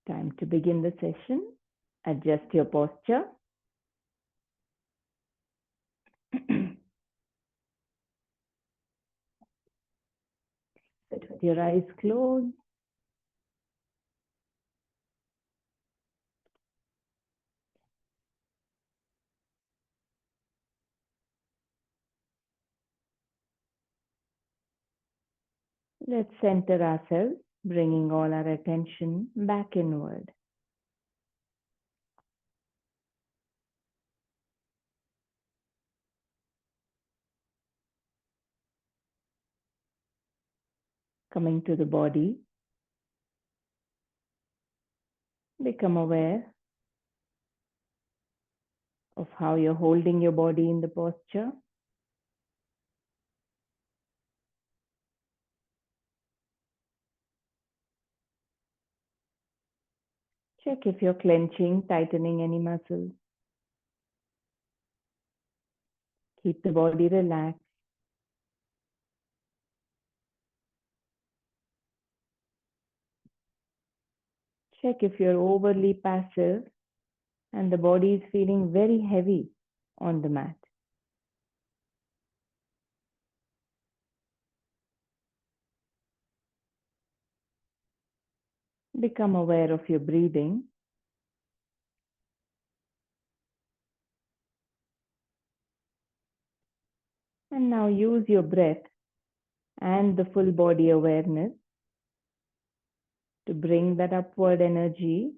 Time to begin the session. Adjust your posture. Sit with your eyes closed. Let's center ourselves, bringing all our attention back inward. Coming to the body, become aware of how you're holding your body in the posture. Check if you're clenching, tightening any muscles. Keep the body relaxed. Check if you're overly passive and the body is feeling very heavy on the mat. Become aware of your breathing. And now use your breath and the full body awareness to bring that upward energy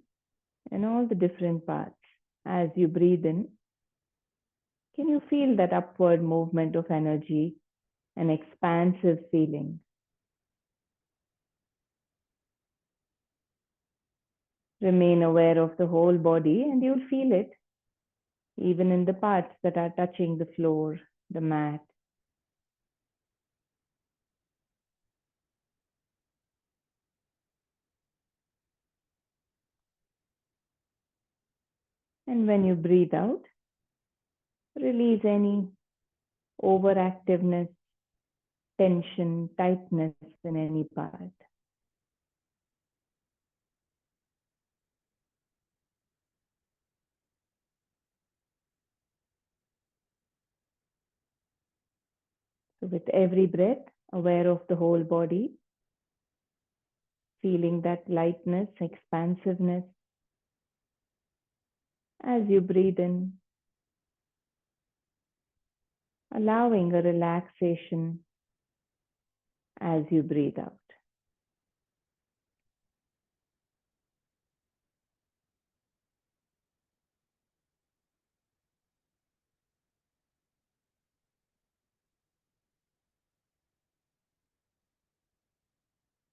in all the different parts. As you breathe in, can you feel that upward movement of energy, an expansive feeling? Remain aware of the whole body and you'll feel it, even in the parts that are touching the floor, the mat. And when you breathe out, release any overactiveness, tension, tightness in any part. So with every breath, aware of the whole body, feeling that lightness, expansiveness. As you breathe in, allowing a relaxation as you breathe out.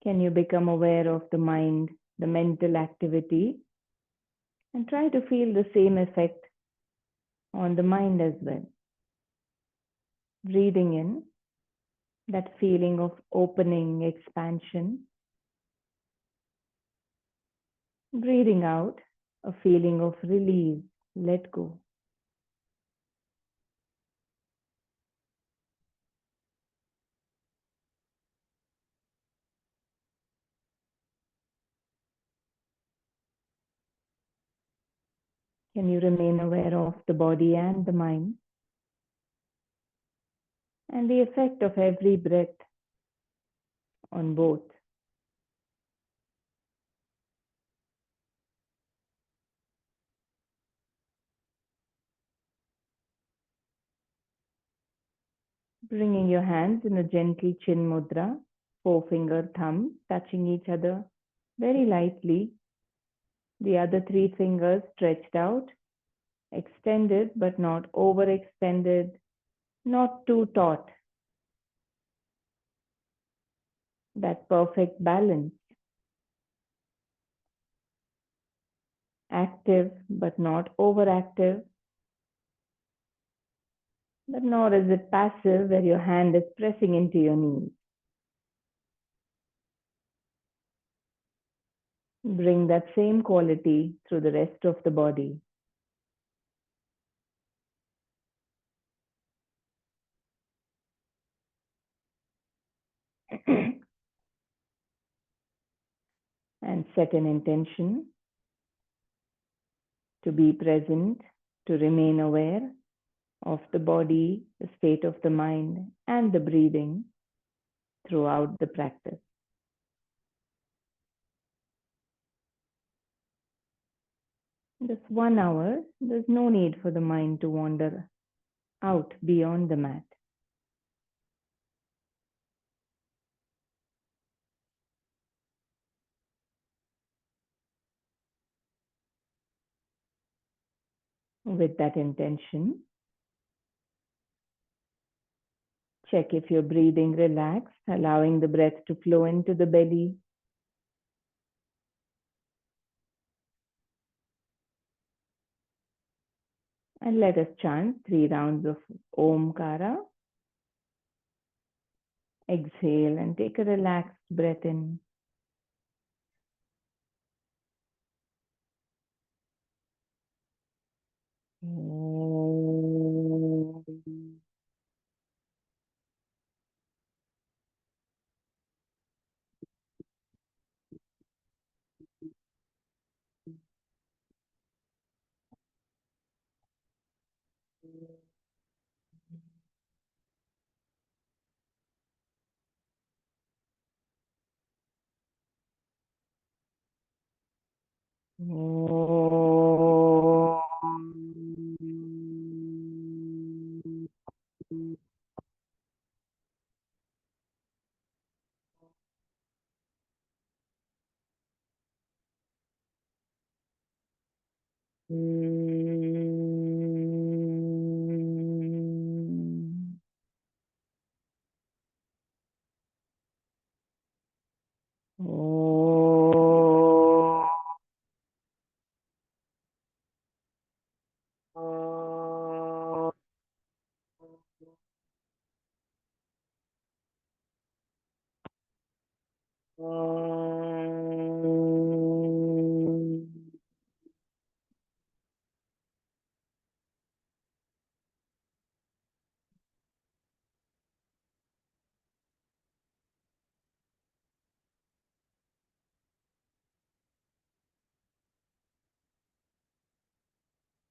Can you become aware of the mind, the mental activity, and try to feel the same effect on the mind as well. Breathing in, that feeling of opening, expansion. Breathing out, a feeling of release, let go. Can you remain aware of the body and the mind and the effect of every breath on both? Bringing your hands in a gentle chin mudra, forefinger, thumb touching each other very lightly. The other three fingers stretched out, extended but not overextended, not too taut. That perfect balance. Active but not overactive, but nor is it passive where your hand is pressing into your knees. Bring that same quality through the rest of the body. and set an intention to be present, to remain aware of the body, the state of the mind, and the breathing throughout the practice. Just 1 hour, there's no need for the mind to wander out beyond the mat. With that intention, check if you're breathing relaxed, allowing the breath to flow into the belly. And let us chant 3 rounds of Omkara. Exhale and take a relaxed breath in.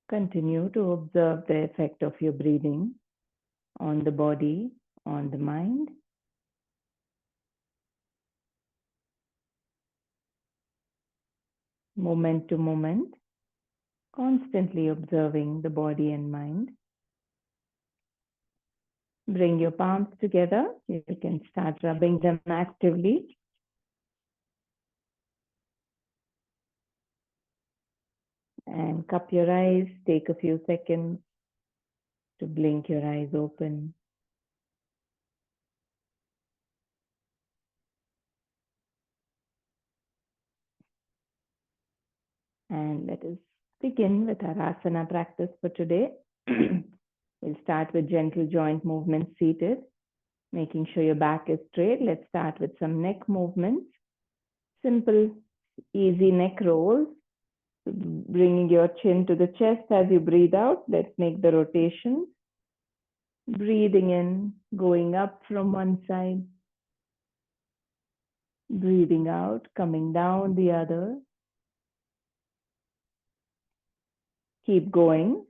Continue to observe the effect of your breathing on the body, on the mind. Moment to moment, constantly observing the body and mind. Bring your palms together. You can start rubbing them actively. And cup your eyes. Take a few seconds to blink your eyes open. And let us begin with our asana practice for today. We'll start with gentle joint movements seated, making sure your back is straight. Let's start with some neck movements. Simple, easy neck rolls. Bringing your chin to the chest as you breathe out. Let's make the rotation. Breathing in, going up from one side. Breathing out, coming down the other. Keep going.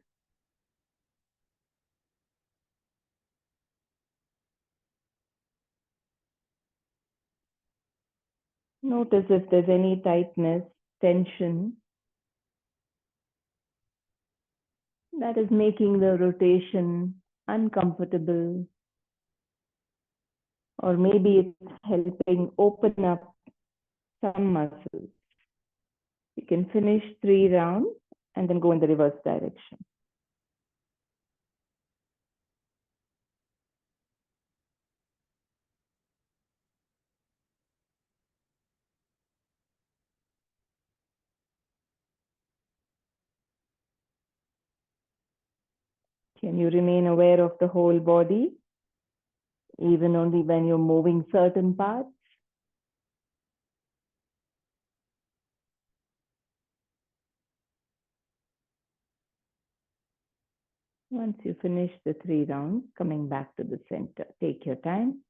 Notice if there's any tightness, tension that is making the rotation uncomfortable, or maybe it's helping open up some muscles. You can finish 3 rounds and then go in the reverse direction. Can you remain aware of the whole body, even only when you're moving certain parts? Once you finish the 3 rounds, coming back to the center, take your time.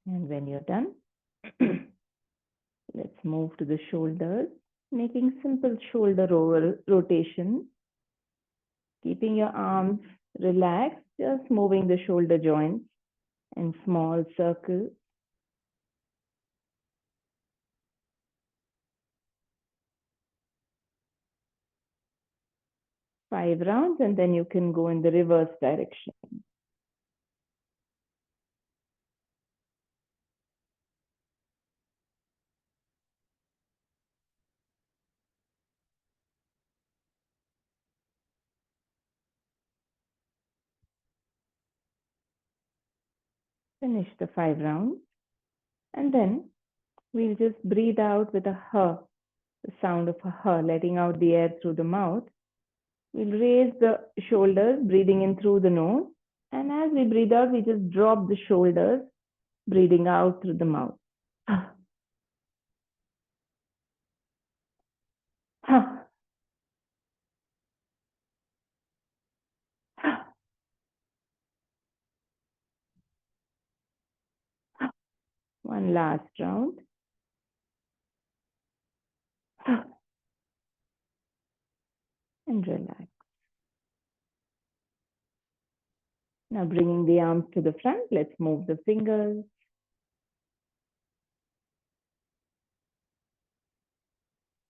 And when you're done, let's move to the shoulders, making simple shoulder rotation, keeping your arms relaxed, just moving the shoulder joints in small circles. 5 rounds, and then you can go in the reverse direction. Finish the 5 rounds, and then we'll just breathe out with a huh, the sound of a huh, letting out the air through the mouth. We'll raise the shoulders, breathing in through the nose, and as we breathe out, we just drop the shoulders, breathing out through the mouth. One last round. And relax. Now bringing the arms to the front, let's move the fingers.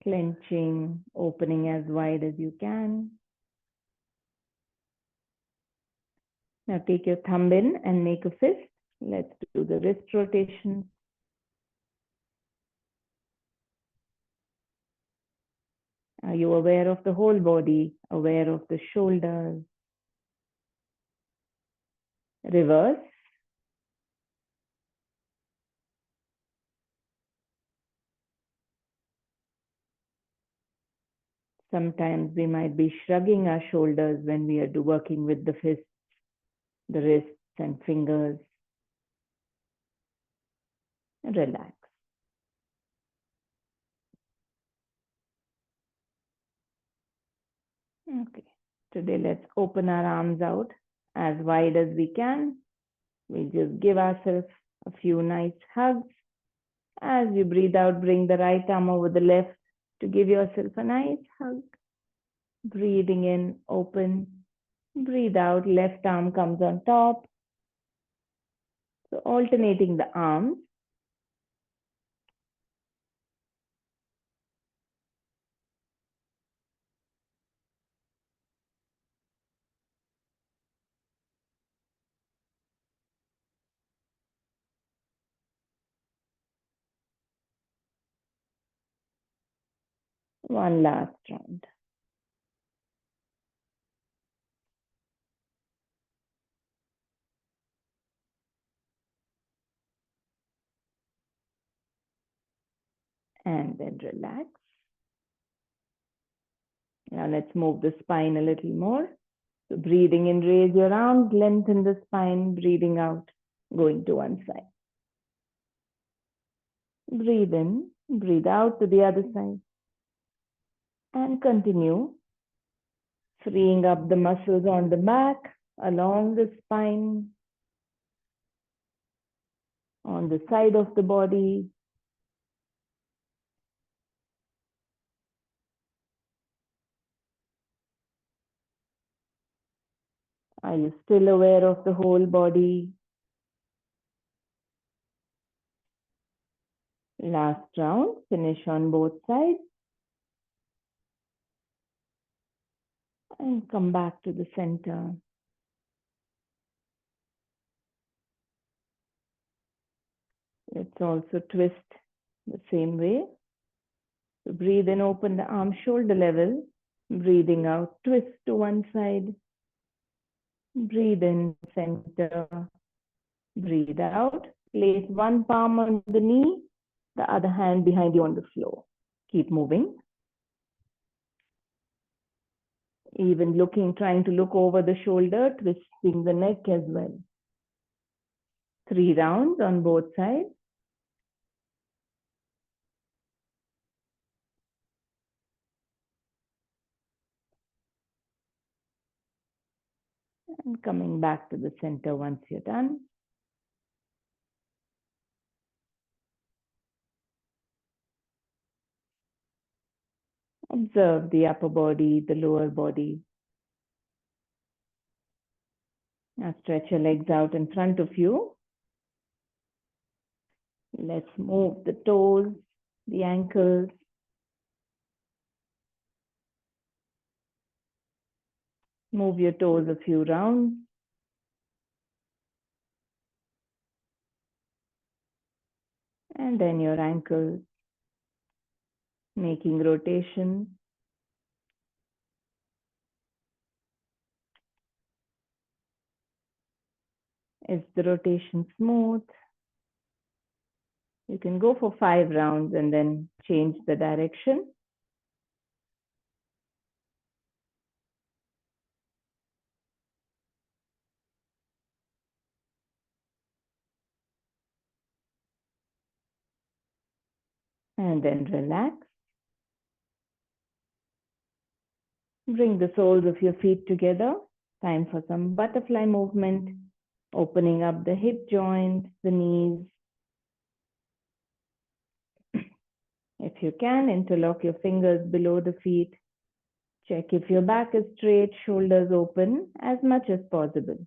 Clenching, opening as wide as you can. Now take your thumb in and make a fist. Let's do the wrist rotation. Are you aware of the whole body? Aware of the shoulders? Reverse. Sometimes we might be shrugging our shoulders when we are working with the fists, the wrists and fingers. Relax. Okay. Today, let's open our arms out as wide as we can. We'll just give ourselves a few nice hugs. As you breathe out, bring the right arm over the left to give yourself a nice hug. Breathing in, open. Breathe out, left arm comes on top. So alternating the arms. One last round. And then relax. Now let's move the spine a little more. So breathing in, raise your arms, lengthen the spine, breathing out, going to one side. Breathe in, breathe out to the other side. And continue, freeing up the muscles on the back, along the spine, on the side of the body. Are you still aware of the whole body? Last round, finish on both sides. And come back to the center. Let's also twist the same way. So breathe in, open the arm shoulder level. Breathing out, twist to one side. Breathe in, center. Breathe out. Place one palm on the knee, the other hand behind you on the floor. Keep moving. Even looking, trying to look over the shoulder, twisting the neck as well. 3 rounds on both sides. And coming back to the center once you're done. Observe the upper body, the lower body. Now stretch your legs out in front of you. Let's move the toes, the ankles. Move your toes a few rounds. And then your ankles, making rotation. Is the rotation smooth? You can go for 5 rounds and then change the direction. And then relax. Bring the soles of your feet together. Time for some butterfly movement. Opening up the hip joints, the knees. If you can, interlock your fingers below the feet. Check if your back is straight, shoulders open as much as possible.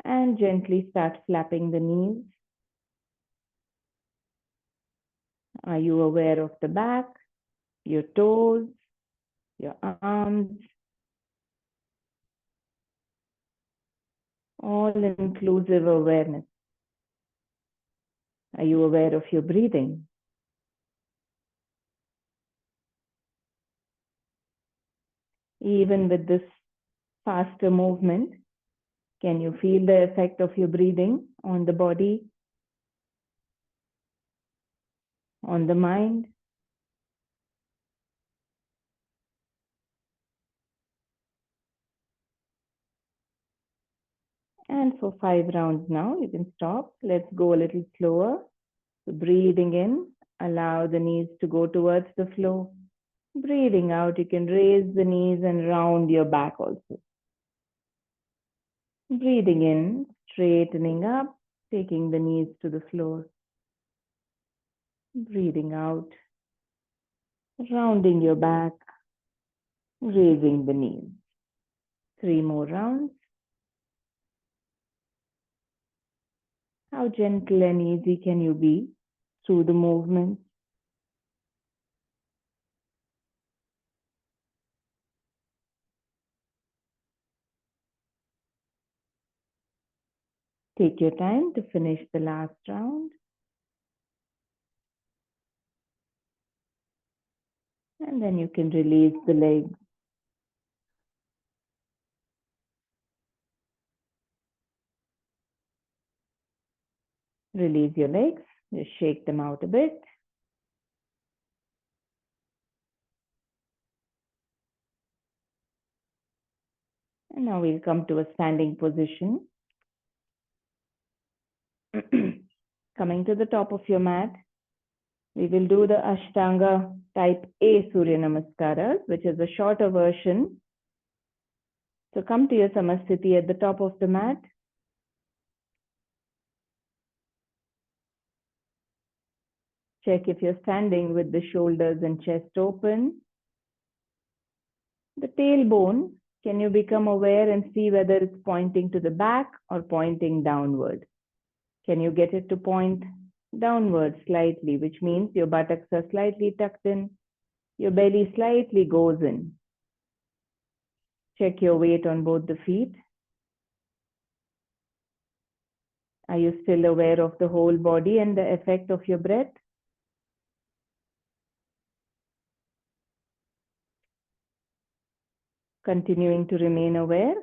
And gently start flapping the knees. Are you aware of the back, your toes, your arms? All-inclusive awareness. Are you aware of your breathing? Even with this faster movement, can you feel the effect of your breathing on the body, on the mind? And for 5 rounds now, you can stop. Let's go a little slower. So breathing in, allow the knees to go towards the floor. Breathing out, you can raise the knees and round your back also. Breathing in, straightening up, taking the knees to the floor. Breathing out, rounding your back, raising the knees. 3 more rounds. How gentle and easy can you be through the movement? Take your time to finish the last round. And then you can release the legs. Release your legs. Just shake them out a bit. And now we'll come to a standing position. Coming to the top of your mat, we will do the Ashtanga type A Surya Namaskaras, which is a shorter version. So come to your Samasthiti at the top of the mat. Check if you're standing with the shoulders and chest open. The tailbone, can you become aware and see whether it's pointing to the back or pointing downward? Can you get it to point downward slightly, which means your buttocks are slightly tucked in, your belly slightly goes in. Check your weight on both the feet. Are you still aware of the whole body and the effect of your breath? Continuing to remain aware.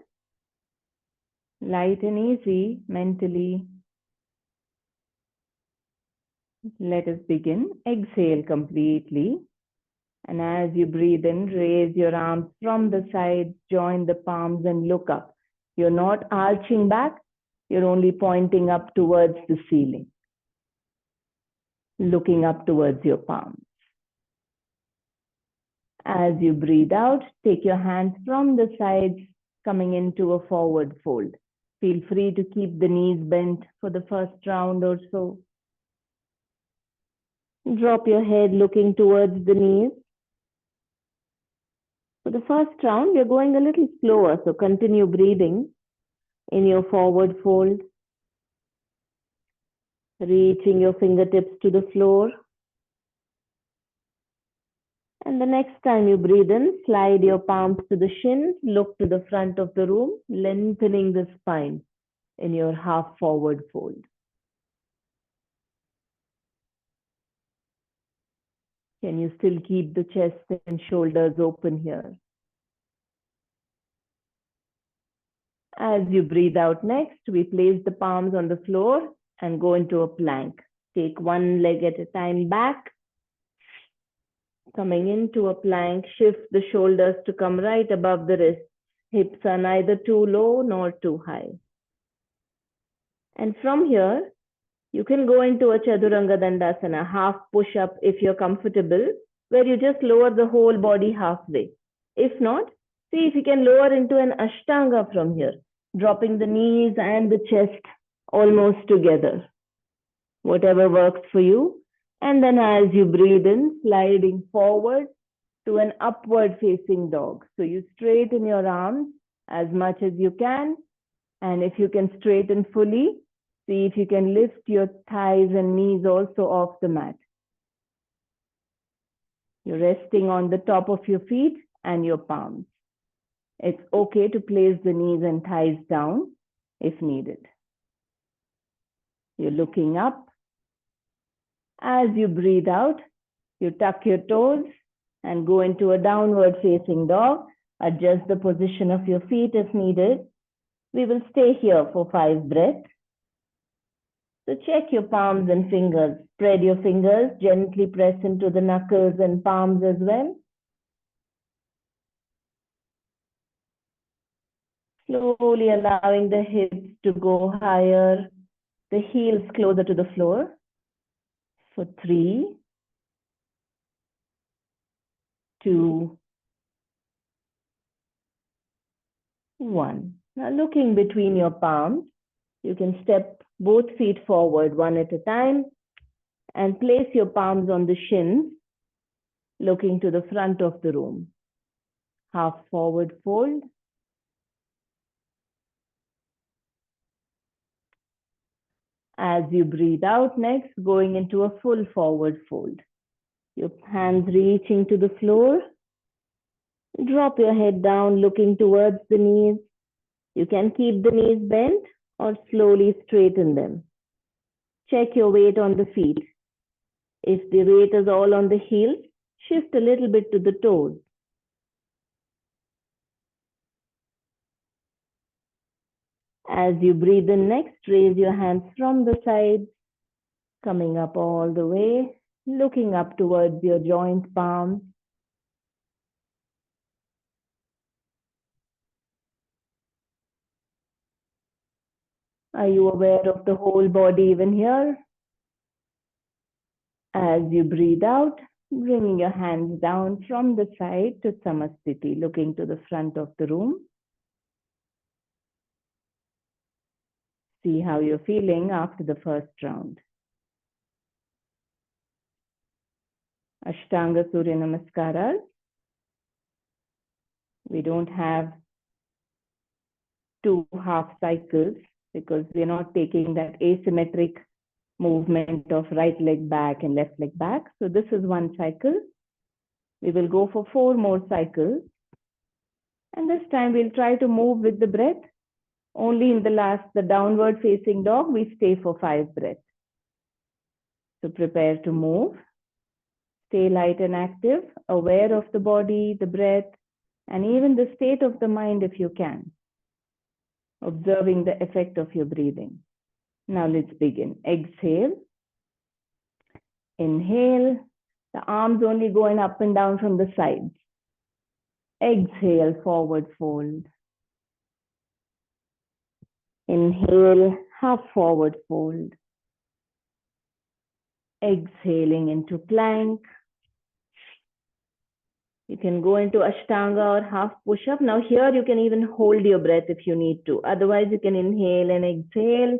Light and easy mentally. Let us begin. Exhale completely. And as you breathe in, raise your arms from the sides, join the palms and look up. You're not arching back, you're only pointing up towards the ceiling. Looking up towards your palms. As you breathe out, take your hands from the sides, coming into a forward fold. Feel free to keep the knees bent for the first round or so. Drop your head looking towards the knees. For the first round, we're going a little slower, so continue breathing in your forward fold, reaching your fingertips to the floor. And the next time you breathe in, slide your palms to the shins, look to the front of the room, lengthening the spine in your half forward fold. Can you still keep the chest and shoulders open here? As you breathe out next, we place the palms on the floor and go into a plank. Take one leg at a time back. Coming into a plank, shift the shoulders to come right above the wrists. Hips are neither too low nor too high. And from here, you can go into a Chaturanga Dandasana, half push-up if you're comfortable, where you just lower the whole body halfway. If not, see if you can lower into an Ashtanga from here, dropping the knees and the chest almost together. Whatever works for you. And then as you breathe in, sliding forward to an upward facing dog. So you straighten your arms as much as you can. And if you can straighten fully, see if you can lift your thighs and knees also off the mat. You're resting on the top of your feet and your palms. It's okay to place the knees and thighs down if needed. You're looking up. As you breathe out, you tuck your toes and go into a downward facing dog. Adjust the position of your feet if needed. We will stay here for 5 breaths. So check your palms and fingers. Spread your fingers, gently press into the knuckles and palms as well. Slowly allowing the hips to go higher, the heels closer to the floor. For 3, 2, 1. Now looking between your palms, you can step both feet forward one at a time and place your palms on the shins, looking to the front of the room. Half forward fold. As you breathe out next, going into a full forward fold. Your hands reaching to the floor. Drop your head down, looking towards the knees. You can keep the knees bent or slowly straighten them. Check your weight on the feet. If the weight is all on the heels, shift a little bit to the toes. As you breathe in next, raise your hands from the sides, coming up all the way, looking up towards your joint palms. Are you aware of the whole body even here? As you breathe out, bringing your hands down from the side to Samasthiti, looking to the front of the room. See how you're feeling after the first round. Ashtanga Surya Namaskaras. We don't have 2 half cycles because we're not taking that asymmetric movement of right leg back and left leg back. So this is 1 cycle. We will go for 4 more cycles. And this time we'll try to move with the breath. Only in the last, the downward facing dog, we stay for 5 breaths. So prepare to move. Stay light and active, aware of the body, the breath, and even the state of the mind if you can. Observing the effect of your breathing. Now let's begin. Exhale. Inhale. The arms only going up and down from the sides. Exhale, forward fold. Inhale, half forward fold. Exhaling into plank. You can go into Ashtanga or half push-up. Now here you can even hold your breath if you need to. Otherwise you can inhale and exhale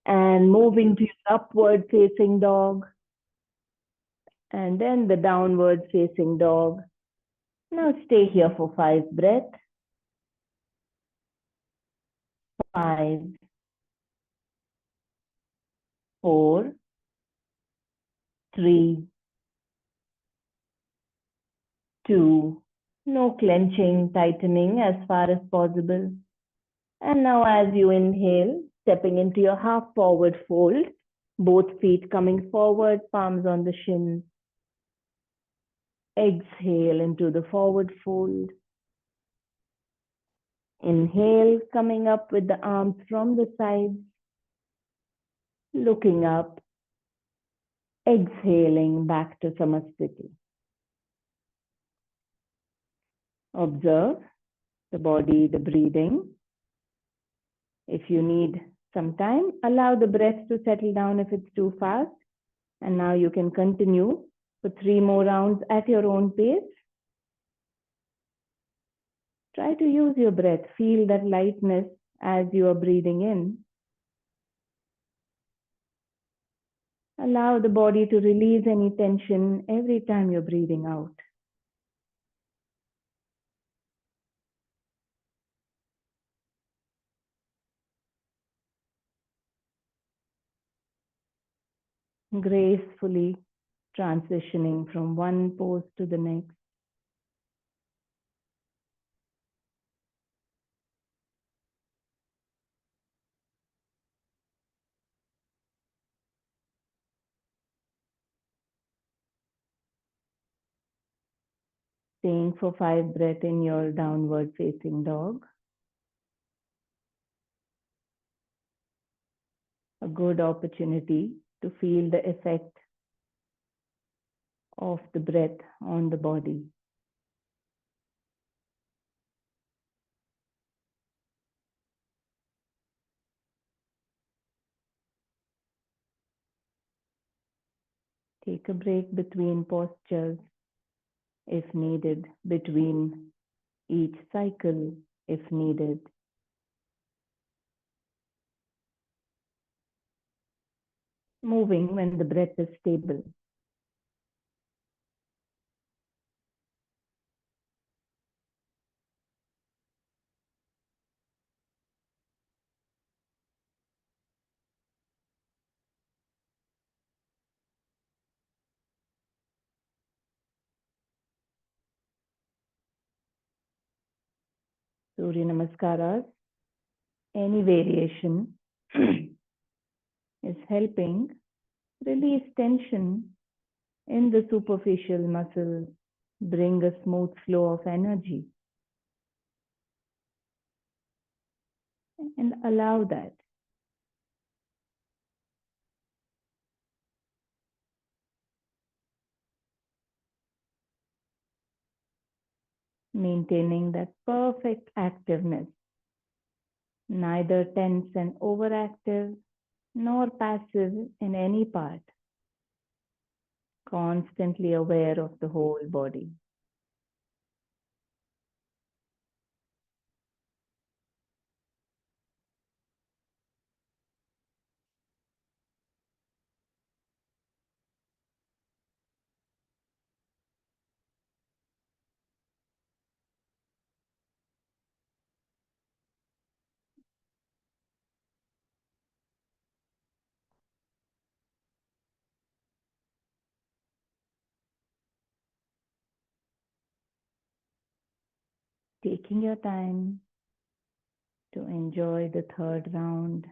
and move into your upward facing dog. And then the downward facing dog. Now stay here for 5 breaths. 5, 4, 3, 2. No clenching, tightening as far as possible. And now as you inhale, stepping into your half forward fold, both feet coming forward, palms on the shins. Exhale into the forward fold. Inhale, coming up with the arms from the sides, looking up. Exhaling back to Samasthiti. Observe the body, the breathing. If you need some time, allow the breath to settle down if it's too fast. And now you can continue for 3 more rounds at your own pace. Try to use your breath. Feel that lightness as you are breathing in. Allow the body to release any tension every time you're breathing out. Gracefully transitioning from one pose to the next. Staying for 5 breaths in your downward facing dog. A good opportunity to feel the effect of the breath on the body. Take a break between postures if needed, between each cycle if needed. Moving when the breath is stable. Surya Namaskaras, any variation is helping release tension in the superficial muscles, bring a smooth flow of energy, and allow that. Maintaining that perfect activeness, neither tense and overactive, nor passive in any part, constantly aware of the whole body. Taking your time to enjoy the third round.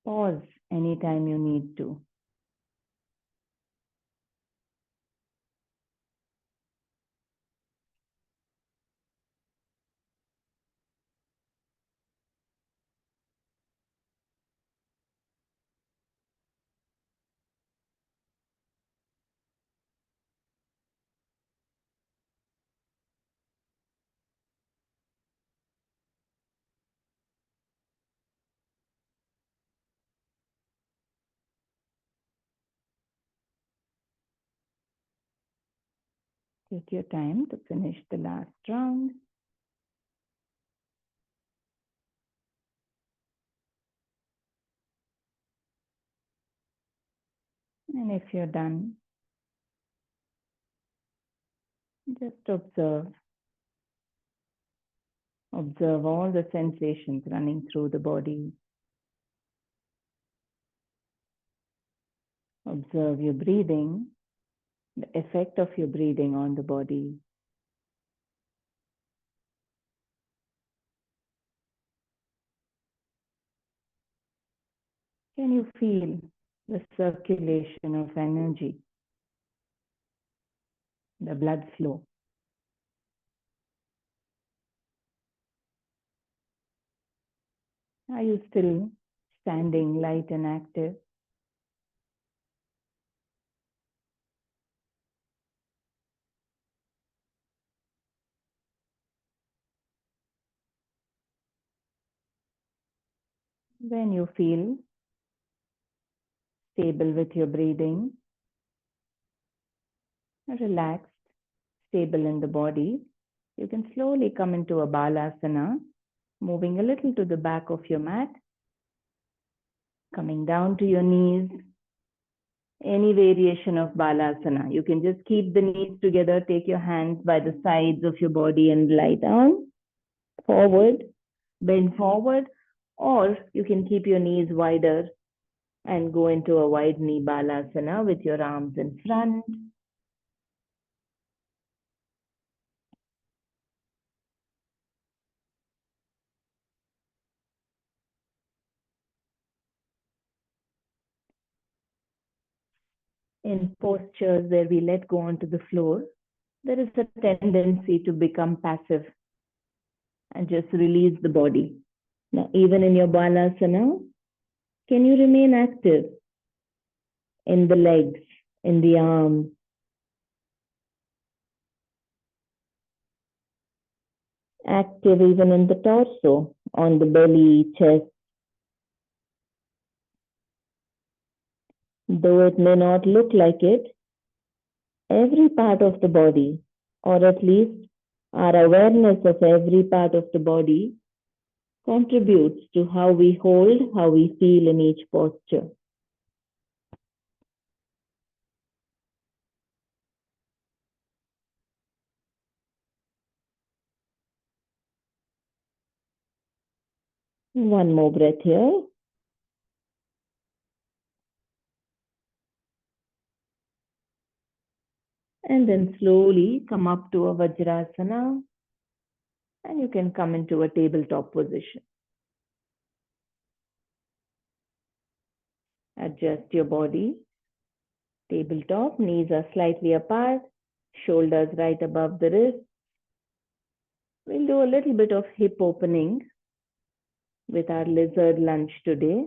Pause anytime you need to. Take your time to finish the last round. And if you're done, Just observe. Observe all the sensations running through the body. Observe your breathing, the effect of your breathing on the body. Can you feel the circulation of energy, the blood flow? Are you still standing light and active? When you feel stable with your breathing, relaxed, stable in the body, you can slowly come into a balasana, moving a little to the back of your mat, coming down to your knees. Any variation of balasana. You can just keep the knees together, take your hands by the sides of your body and lie down, forward, bend forward, or you can keep your knees wider and go into a wide knee balasana with your arms in front. In postures where we let go onto the floor, there is a tendency to become passive and just release the body. Now, even in your balasana, can you remain active in the legs, in the arms, active even in the torso, on the belly, chest? Though it may not look like it, every part of the body, or at least our awareness of every part of the body, contributes to how we hold, how we feel in each posture. One more breath here. And then slowly come up to a Vajrasana. And you can come into a tabletop position. Adjust your body. Tabletop, knees are slightly apart, shoulders right above the wrist. We'll do a little bit of hip opening with our lizard lunge today.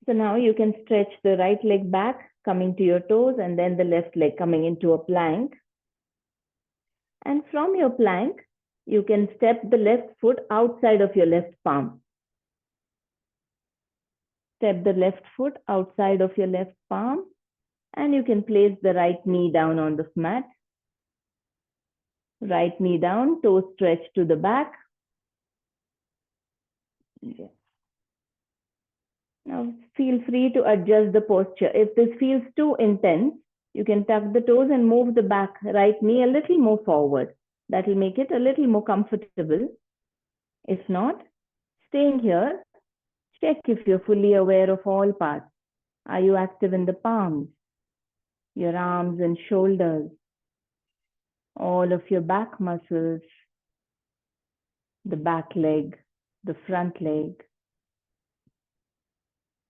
So now you can stretch the right leg back, coming to your toes, and then the left leg coming into a plank. And from your plank, you can step the left foot outside of your left palm. Step the left foot outside of your left palm, and you can place the right knee down on the mat. Right knee down, toes stretched to the back. Yes. Now feel free to adjust the posture. If this feels too intense, you can tuck the toes and move the back right knee a little more forward. That will make it a little more comfortable. If not, staying here, check if you're fully aware of all parts. Are you active in the palms, your arms and shoulders, all of your back muscles, the back leg, the front leg?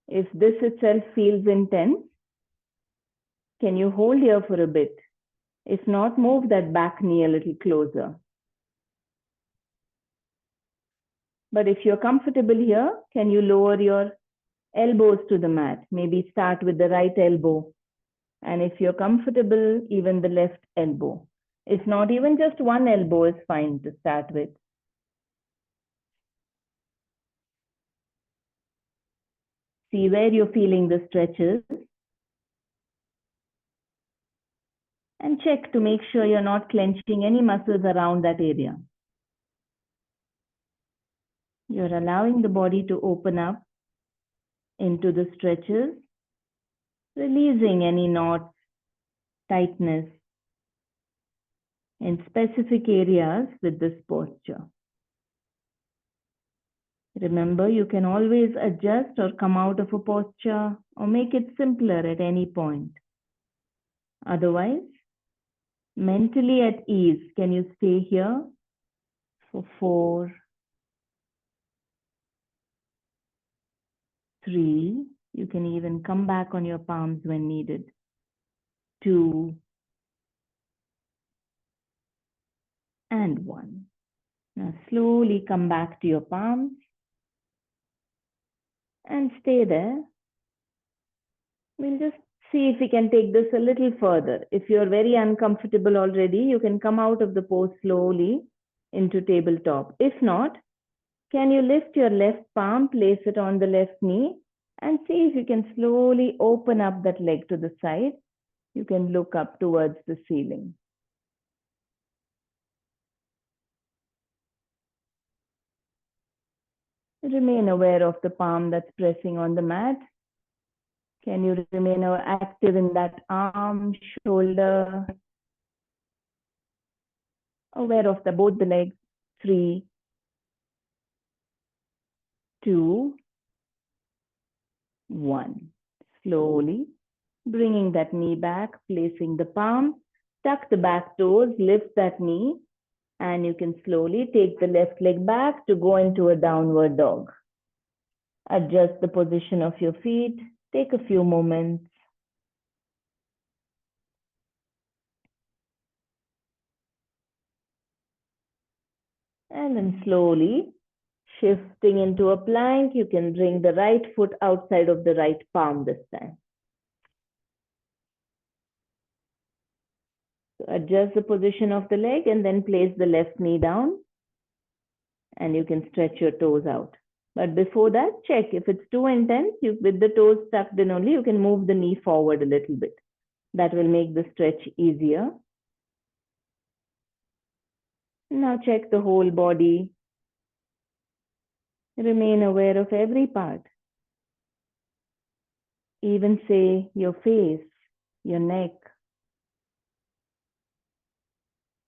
If this itself feels intense, can you hold here for a bit? If not, move that back knee a little closer. But if you're comfortable here, can you lower your elbows to the mat? Maybe start with the right elbow. And if you're comfortable, even the left elbow. If not, even just one elbow is fine to start with. See where you're feeling the stretches. And check to make sure you're not clenching any muscles around that area. You're allowing the body to open up into the stretches, releasing any knots, tightness in specific areas with this posture. Remember, you can always adjust or come out of a posture or make it simpler at any point. Otherwise, mentally at ease, can you stay here for 4, 3, you can even come back on your palms when needed. 2, and 1. Now slowly come back to your palms and stay there. We'll just see if we can take this a little further. If you're very uncomfortable already, you can come out of the pose slowly into tabletop. If not, can you lift your left palm, place it on the left knee, and see if you can slowly open up that leg to the side. You can look up towards the ceiling. Remain aware of the palm that's pressing on the mat. Can you remain active in that arm, shoulder? Aware of both the legs. 3, 2, 1. Slowly bringing that knee back, placing the palm, tuck the back toes, lift that knee, and you can slowly take the left leg back to go into a downward dog. Adjust the position of your feet. Take a few moments. And then slowly shifting into a plank, you can bring the right foot outside of the right palm this time. So adjust the position of the leg and then place the left knee down. And you can stretch your toes out. But before that, check if it's too intense, with the toes tucked in only, you can move the knee forward a little bit. That will make the stretch easier. Now check the whole body. Remain aware of every part. Even say your face, your neck.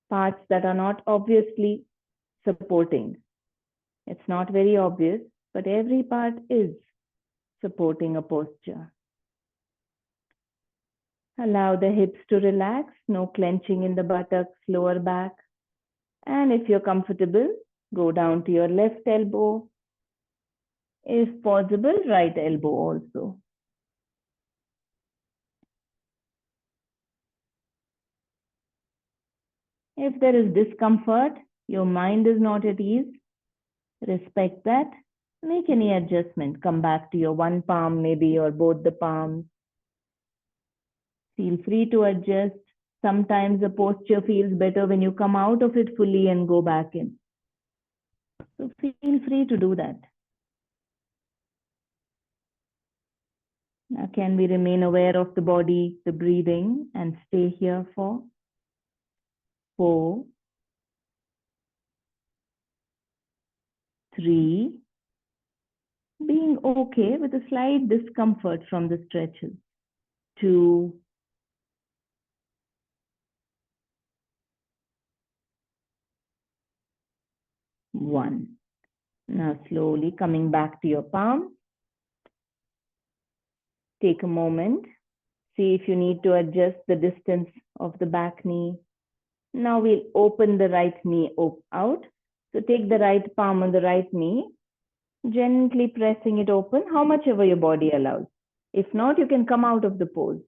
Parts that are not obviously supporting. It's not very obvious, but every part is supporting a posture. Allow the hips to relax, no clenching in the buttocks, lower back. And if you're comfortable, go down to your left elbow. If possible, right elbow also. If there is discomfort, your mind is not at ease, respect that. Make any adjustment. Come back to your one palm, maybe, or both the palms. Feel free to adjust. Sometimes the posture feels better when you come out of it fully and go back in. So feel free to do that. Now, can we remain aware of the body, the breathing, and stay here for 4, 3, being okay with a slight discomfort from the stretches. 2, 1. Now slowly coming back to your palm. Take a moment. See if you need to adjust the distance of the back knee. Now we'll open the right knee out. So take the right palm on the right knee, gently pressing it open, how much ever your body allows. If not, you can come out of the pose.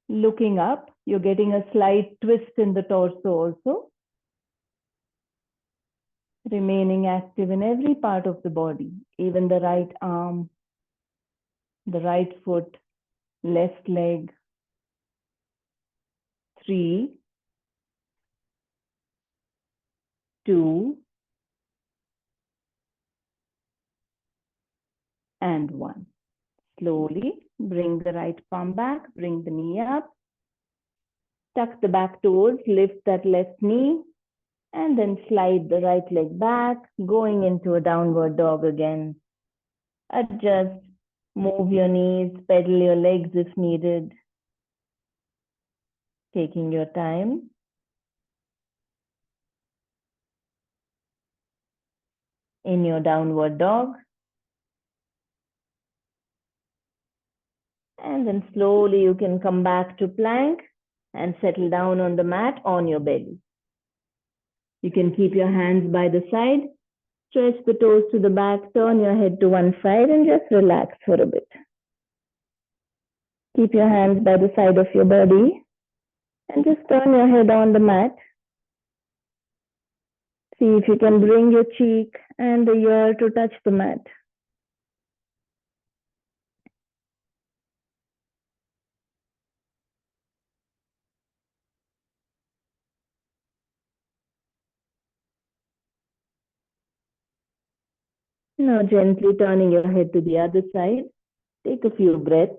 Looking up, you're getting a slight twist in the torso also. Remaining active in every part of the body, even the right arm, the right foot, left leg. 3, 2, and 1. Slowly bring the right palm back, bring the knee up, tuck the back toes, lift that left knee, and then slide the right leg back, going into a downward dog again. Adjust, move your knees, pedal your legs if needed. Taking your time. In your downward dog. And then slowly you can come back to plank and settle down on the mat on your belly. You can keep your hands by the side, stretch the toes to the back, turn your head to one side and just relax for a bit. Keep your hands by the side of your body and just turn your head on the mat. See if you can bring your cheek and the ear to touch the mat. Now gently turning your head to the other side. Take a few breaths.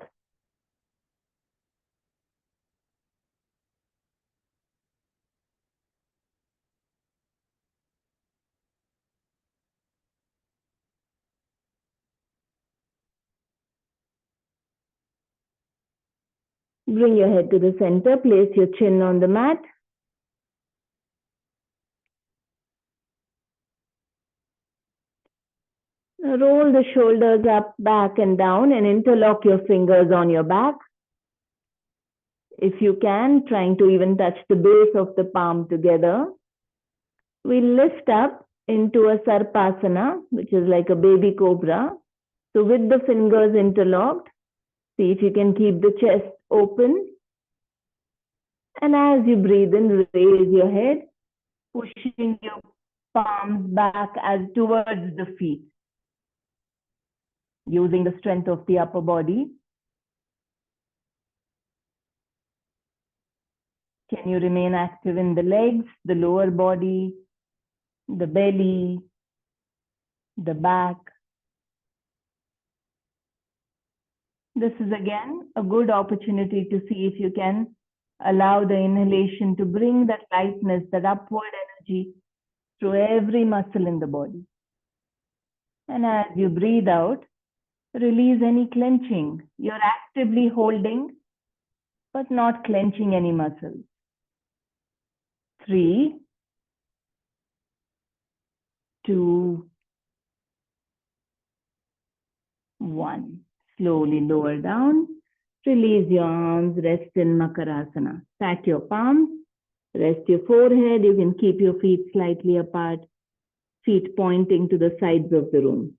Bring your head to the center. Place your chin on the mat. Roll the shoulders up, back and down and interlock your fingers on your back. If you can, trying to even touch the base of the palm together. We lift up into a sarpasana, which is like a baby cobra. So with the fingers interlocked, see if you can keep the chest open. And as you breathe in, raise your head, pushing your palms back as towards the feet. Using the strength of the upper body. Can you remain active in the legs, the lower body, the belly, the back? This is again a good opportunity to see if you can allow the inhalation to bring that lightness, that upward energy through every muscle in the body. And as you breathe out, release any clenching. You're actively holding, but not clenching any muscles. 3, 2, 1. Slowly lower down. Release your arms. Rest in Makarasana. Stack your palms. Rest your forehead. You can keep your feet slightly apart. Feet pointing to the sides of the room.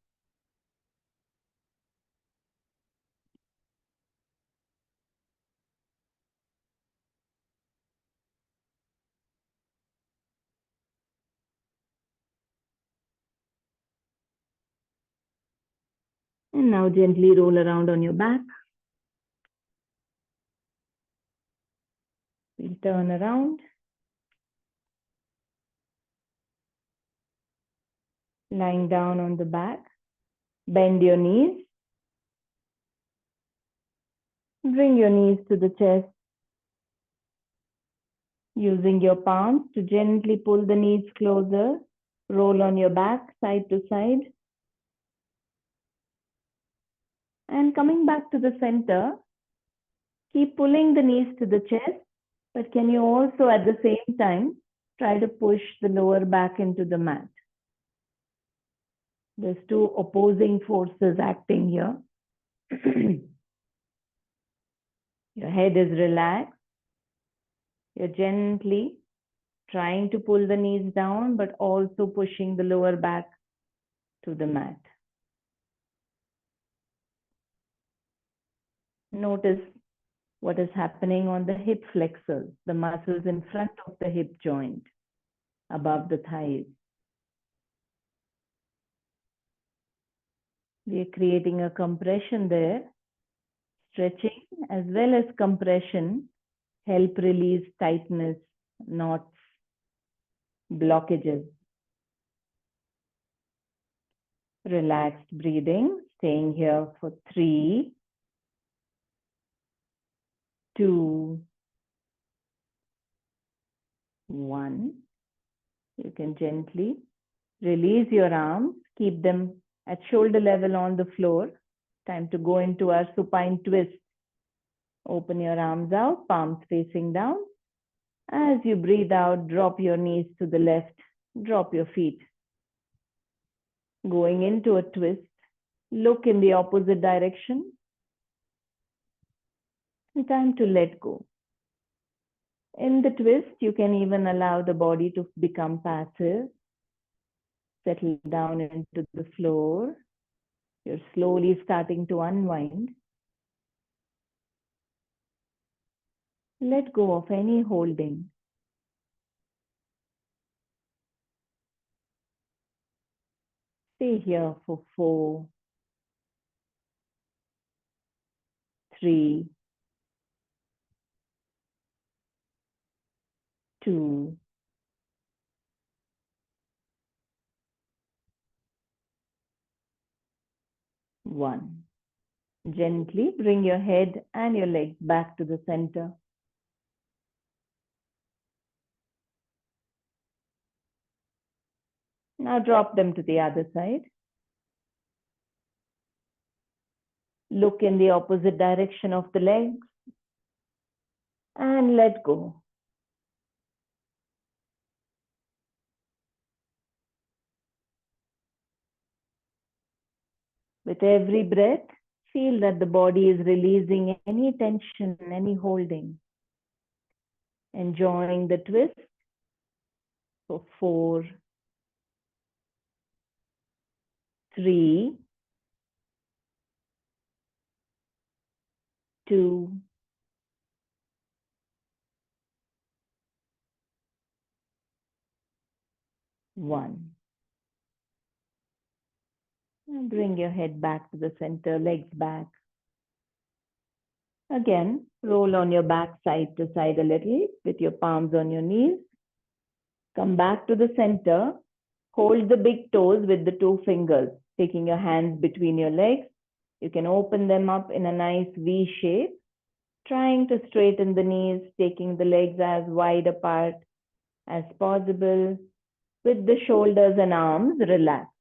And now gently roll around on your back. We'll turn around. Lying down on the back. Bend your knees. Bring your knees to the chest. Using your palms to gently pull the knees closer. Roll on your back, side to side. And coming back to the center, keep pulling the knees to the chest, but can you also at the same time try to push the lower back into the mat? There's two opposing forces acting here. Your head is relaxed. You're gently trying to pull the knees down, but also pushing the lower back to the mat. Notice what is happening on the hip flexors, the muscles in front of the hip joint, above the thighs. We are creating a compression there. Stretching as well as compression help release tightness, knots, blockages. Relaxed breathing, staying here for 3, 2, 1. You can gently release your arms, keep them at shoulder level on the floor. Time to go into our supine twist. Open your arms out, palms facing down. As you breathe out, drop your knees to the left, drop your feet. Going into a twist, look in the opposite direction. And time to let go. In the twist, you can even allow the body to become passive. Settle down into the floor. You're slowly starting to unwind. Let go of any holding. Stay here for 4, 3, 2, 1. Gently bring your head and your legs back to the center. Now drop them to the other side. Look in the opposite direction of the legs and let go. With every breath, feel that the body is releasing any tension, any holding. Enjoying the twist for 4, 3, 2, 1. And bring your head back to the center, legs back. Again, roll on your back side to side a little with your palms on your knees. Come back to the center. Hold the big toes with the 2 fingers, taking your hands between your legs. You can open them up in a nice V shape, trying to straighten the knees, taking the legs as wide apart as possible. With the shoulders and arms relaxed.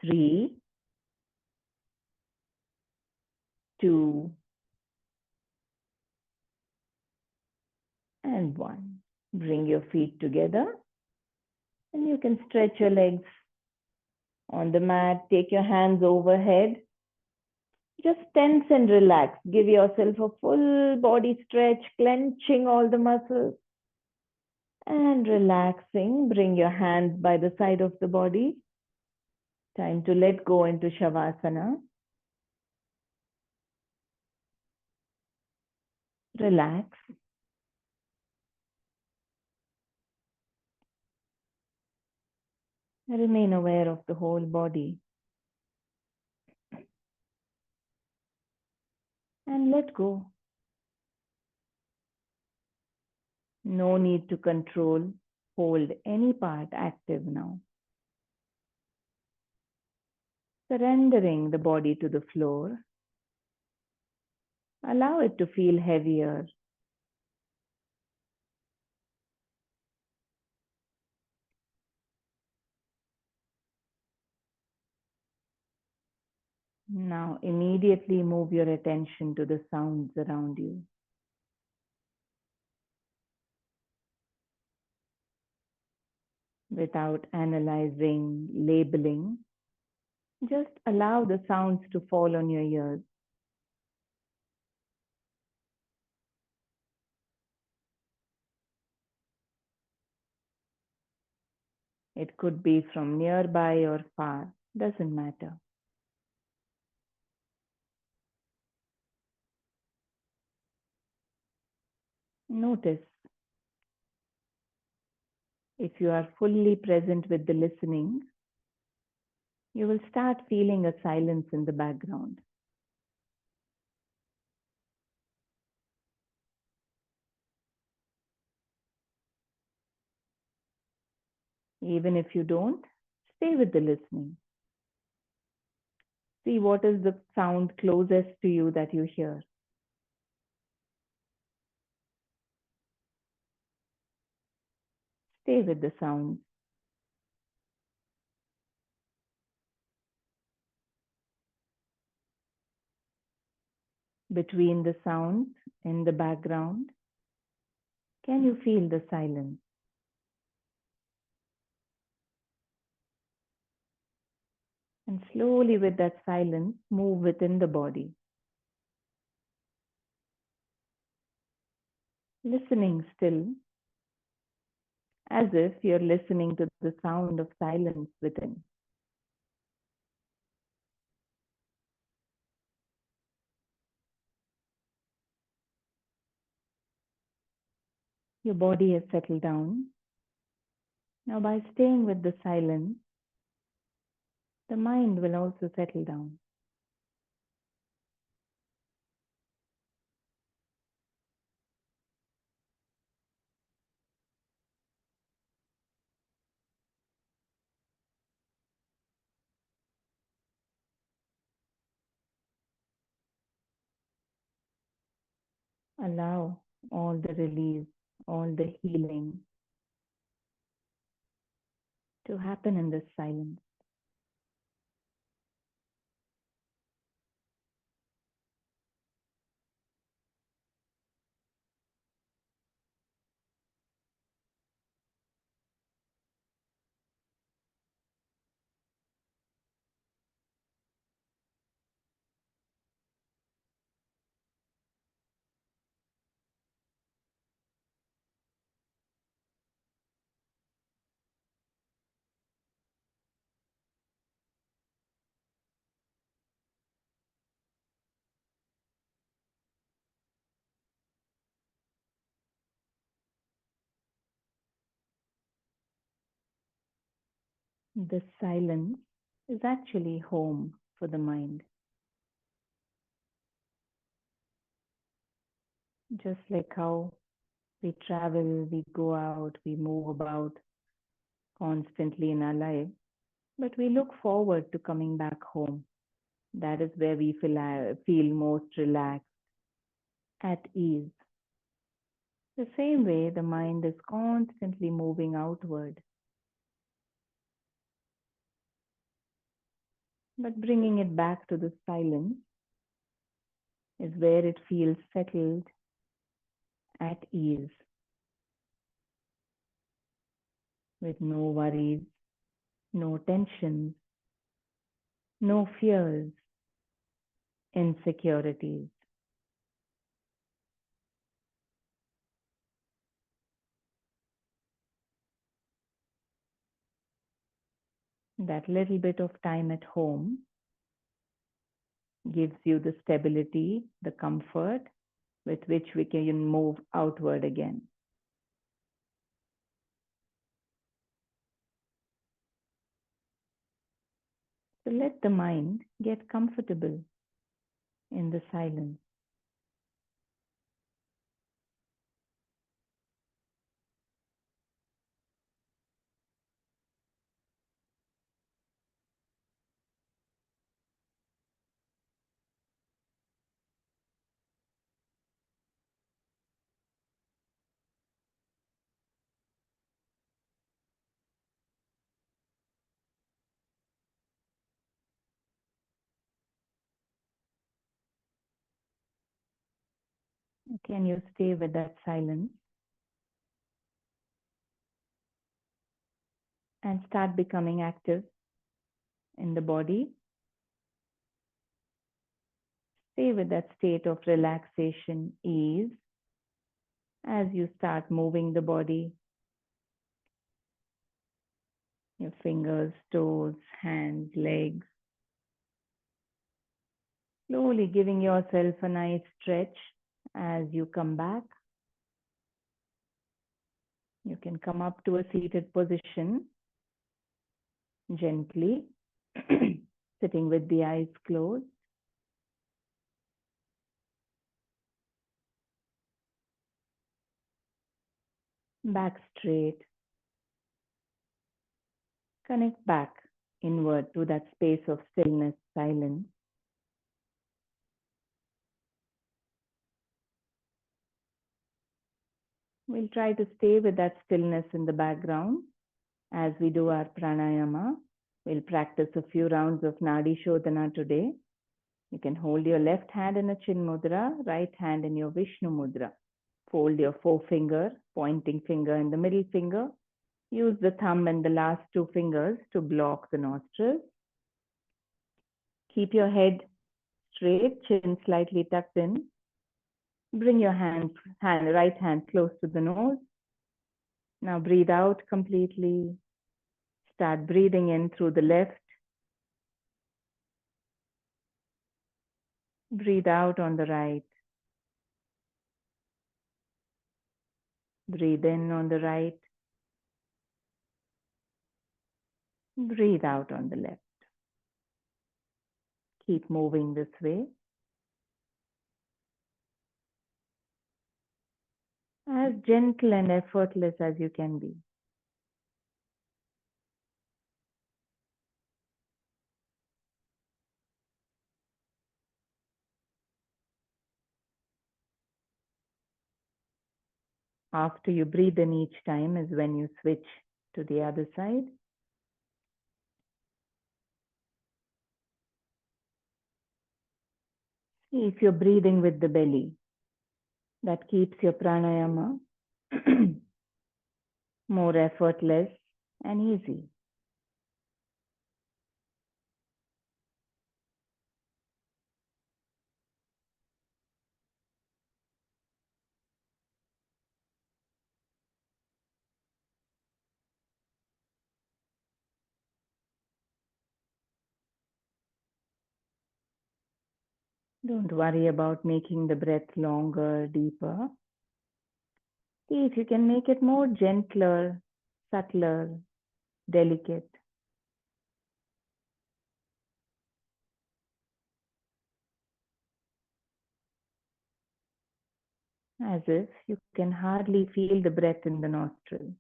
3, 2, and 1. Bring your feet together and you can stretch your legs on the mat. Take your hands overhead. Just tense and relax. Give yourself a full body stretch, clenching all the muscles. And relaxing, bring your hands by the side of the body. Time to let go into shavasana. Relax. Remain aware of the whole body. And let go. No need to control. Hold any part active now. Surrendering the body to the floor. Allow it to feel heavier. Now immediately move your attention to the sounds around you. Without analyzing, labeling, just allow the sounds to fall on your ears. It could be from nearby or far, doesn't matter. Notice. If you are fully present with the listening, you will start feeling a silence in the background. Even if you don't, stay with the listening. See what is the sound closest to you that you hear. Stay with the sounds. Between the sounds in the background, can you feel the silence? And slowly, with that silence, move within the body, listening still, as if you're listening to the sound of silence within. Your body has settled down. Now, by staying with the silence, the mind will also settle down. Allow all the release, all the healing to happen in this silence. This silence is actually home for the mind. Just like how we travel, we go out, we move about constantly in our life, but we look forward to coming back home. That is where we feel most relaxed, at ease. The same way, the mind is constantly moving outward, but bringing it back to the silence is where it feels settled, at ease, with no worries, no tensions, no fears, insecurities. That little bit of time at home gives you the stability, the comfort with which we can move outward again. So let the mind get comfortable in the silence. Can you stay with that silence and start becoming active in the body? Stay with that state of relaxation, ease, as you start moving the body, your fingers, toes, hands, legs, slowly giving yourself a nice stretch as you come back. You can come up to a seated position gently, sitting with the eyes closed. Back straight. Connect back inward to that space of stillness, silence. We'll try to stay with that stillness in the background as we do our pranayama. We'll practice a few rounds of Nadi Shodana today. You can hold your left hand in a Chin Mudra, right hand in your Vishnu Mudra. Fold your forefinger, pointing finger and the middle finger. Use the thumb and the last two fingers to block the nostrils. Keep your head straight, chin slightly tucked in. Bring your right hand close to the nose. Now breathe out completely. Start breathing in through the left. Breathe out on the right. Breathe in on the right. Breathe out on the left. Keep moving this way. As gentle and effortless as you can be. After you breathe in each time is when you switch to the other side. See if you're breathing with the belly. That keeps your pranayama more effortless and easy. Don't worry about making the breath longer, deeper. See if you can make it more gentler, subtler, delicate. As if you can hardly feel the breath in the nostril.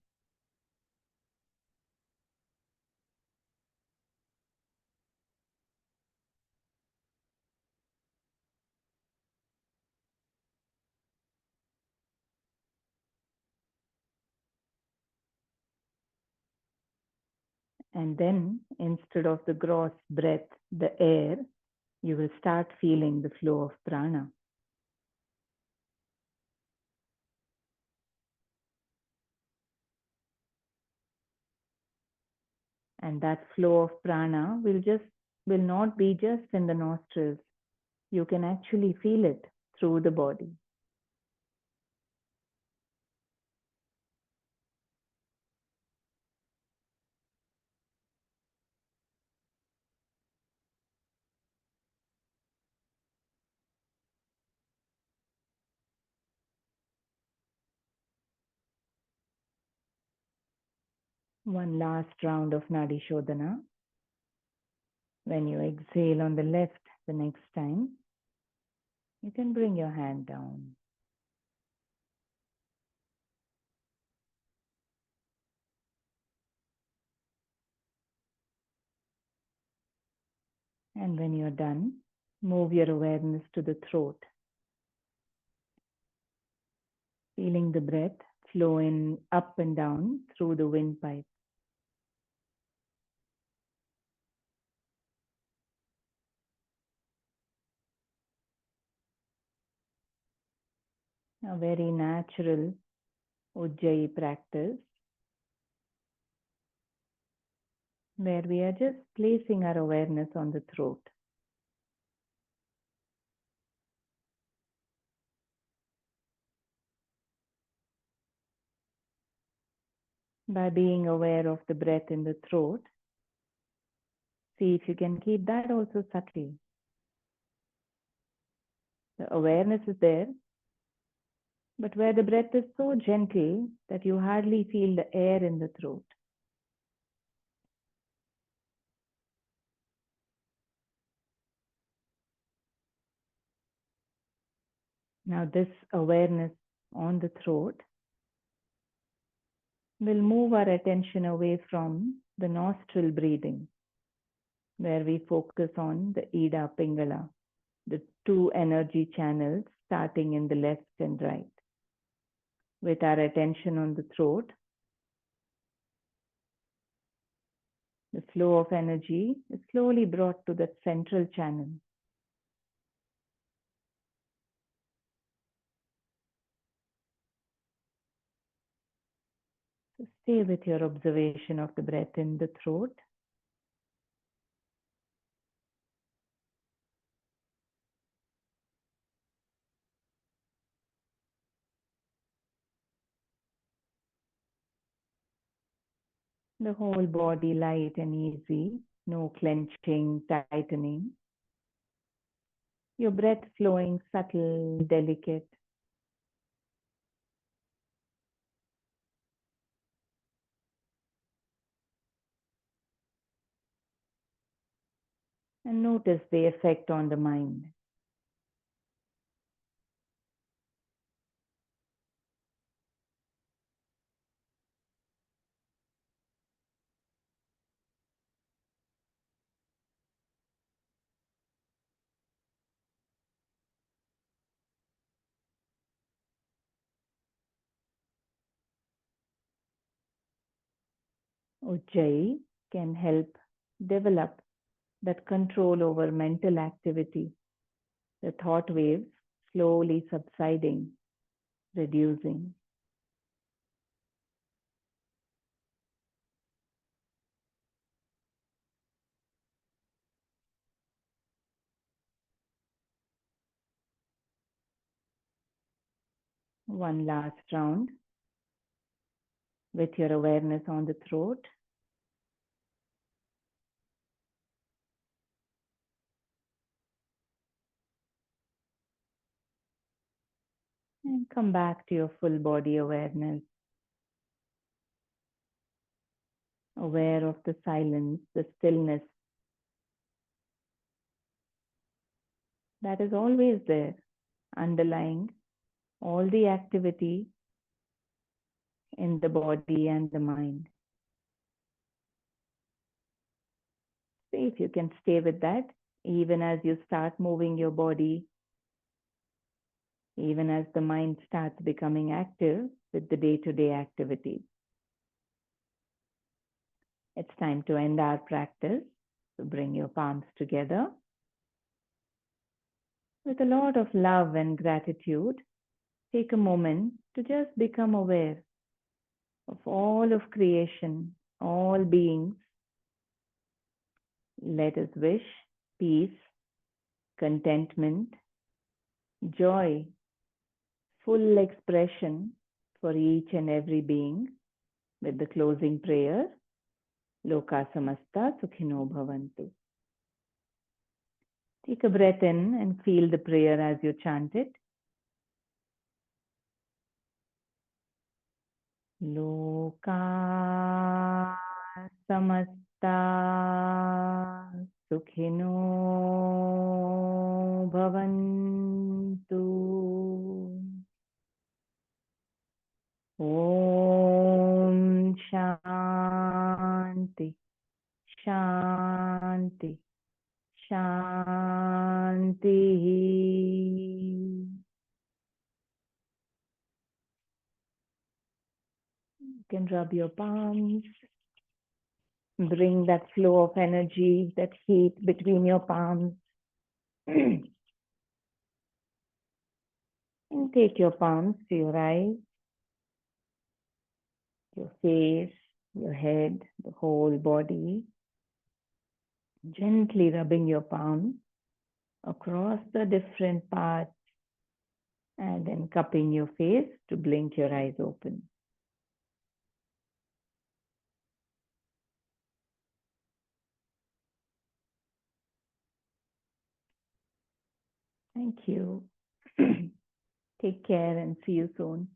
And then, instead of the gross breath, the air, you will start feeling the flow of prana. And that flow of prana will not be just in the nostrils. You can actually feel it through the body. One last round of Nadi Shodana. When you exhale on the left the next time, you can bring your hand down. And when you're done, move your awareness to the throat. Feeling the breath flow in up and down through the windpipe. A very natural Ujjayi practice where we are just placing our awareness on the throat. By being aware of the breath in the throat, see if you can keep that also subtle. The awareness is there, but where the breath is so gentle that you hardly feel the air in the throat. Now this awareness on the throat will move our attention away from the nostril breathing, where we focus on the Ida Pingala, the two energy channels starting in the left and right. With our attention on the throat, the flow of energy is slowly brought to that central channel. Stay with your observation of the breath in the throat. The whole body light and easy, no clenching, tightening. Your breath flowing subtle, delicate. And notice the effect on the mind. Ujjayi can help develop that control over mental activity, the thought waves slowly subsiding, reducing. One last round with your awareness on the throat. And come back to your full body awareness, aware of the silence, the stillness that is always there, underlying all the activity in the body and the mind. See if you can stay with that, even as you start moving your body, even as the mind starts becoming active with the day-to-day activities. It's time to end our practice. So bring your palms together. With a lot of love and gratitude, take a moment to just become aware of all of creation, all beings. Let us wish peace, contentment, joy, full expression for each and every being with the closing prayer, Loka Samasta Sukhino Bhavantu. Take a breath in and feel the prayer as you chant it. Loka Samasta Sukhino Bhavantu. Om Shanti, Shanti, Shanti. You can rub your palms, bring that flow of energy, that heat between your palms. And take your palms to your eyes, your face, your head, the whole body. Gently rubbing your palms across the different parts and then cupping your face to blink your eyes open. Thank you. Take care and see you soon.